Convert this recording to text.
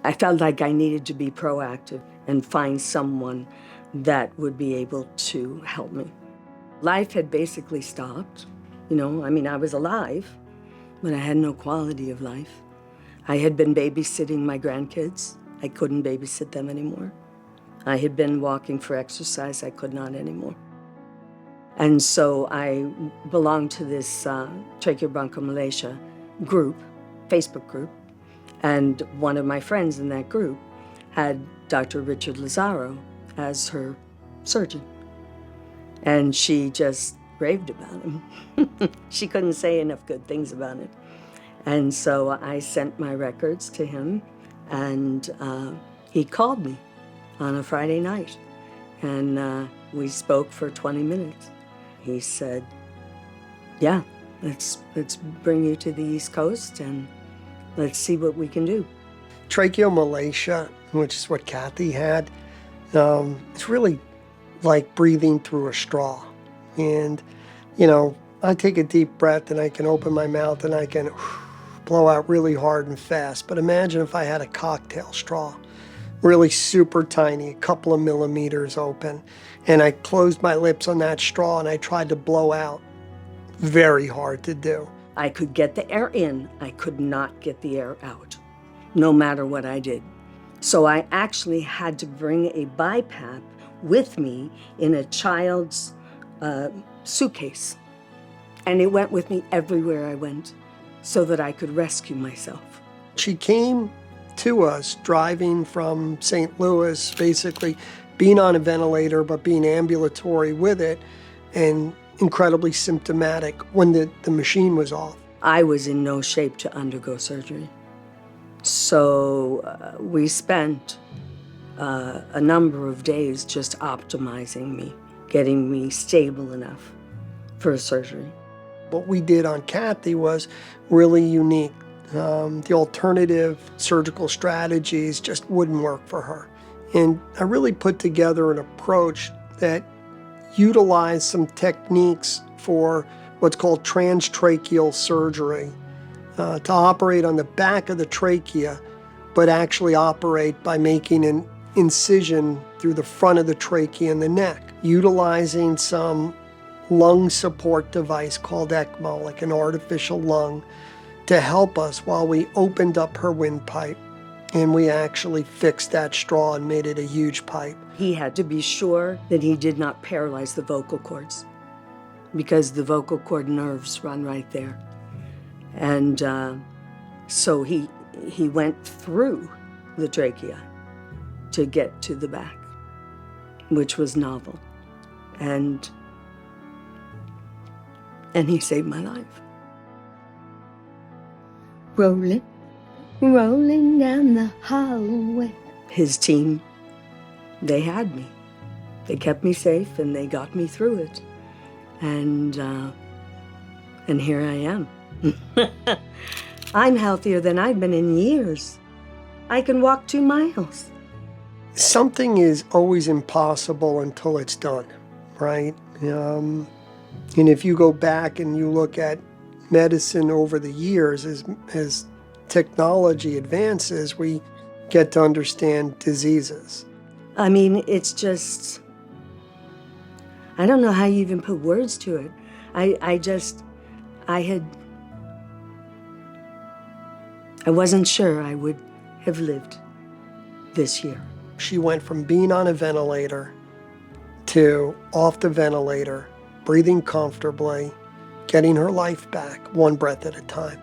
I felt like I needed to be proactive and find someone that would be able to help me. Life had basically stopped. I was alive, but I had no quality of life. I had been babysitting my grandkids. I couldn't babysit them anymore. I had been walking for exercise. I could not anymore. And so I belonged to this Tracheobronchomalacia group, Facebook group, and one of my friends in that group had Dr. Richard Lazzaro as her surgeon. And she just raved about him. She couldn't say enough good things about it. And so I sent my records to him, and he called me on a Friday night, and we spoke for 20 minutes. He said, yeah, let's bring you to the East Coast and let's see what we can do. Tracheomalacia, which is what Cathy had, it's really like breathing through a straw. And, I take a deep breath and I can open my mouth and I can blow out really hard and fast. But imagine if I had a cocktail straw, really super tiny, a couple of millimeters open, and I closed my lips on that straw and I tried to blow out. Very hard to do. I could get the air in, I could not get the air out, no matter what I did. So I actually had to bring a BiPAP with me in a child's suitcase. And it went with me everywhere I went so that I could rescue myself. She came to us driving from St. Louis, basically being on a ventilator, but being ambulatory with it, and incredibly symptomatic when the machine was off. I was in no shape to undergo surgery. So we spent a number of days just optimizing me, getting me stable enough for a surgery. What we did on Cathy was really unique. The alternative surgical strategies just wouldn't work for her. And I really put together an approach that utilized some techniques for what's called transtracheal surgery, to operate on the back of the trachea, but actually operate by making an incision through the front of the trachea and the neck, utilizing some lung support device called ECMO, like an artificial lung, to help us while we opened up her windpipe. And we actually fixed that straw and made it a huge pipe. He had to be sure that he did not paralyze the vocal cords, because the vocal cord nerves run right there. And so he went through the trachea to get to the back, which was novel. And he saved my life. Rolling down the hallway. His team, they had me. They kept me safe and they got me through it. And here I am. I'm healthier than I've been in years. I can walk 2 miles. Something is always impossible until it's done, right? And if you go back and you look at medicine over the years, as technology advances, we get to understand diseases. I mean, it's just, I don't know how you even put words to it. I wasn't sure I would have lived this year. She went from being on a ventilator to off the ventilator, breathing comfortably, getting her life back, one breath at a time.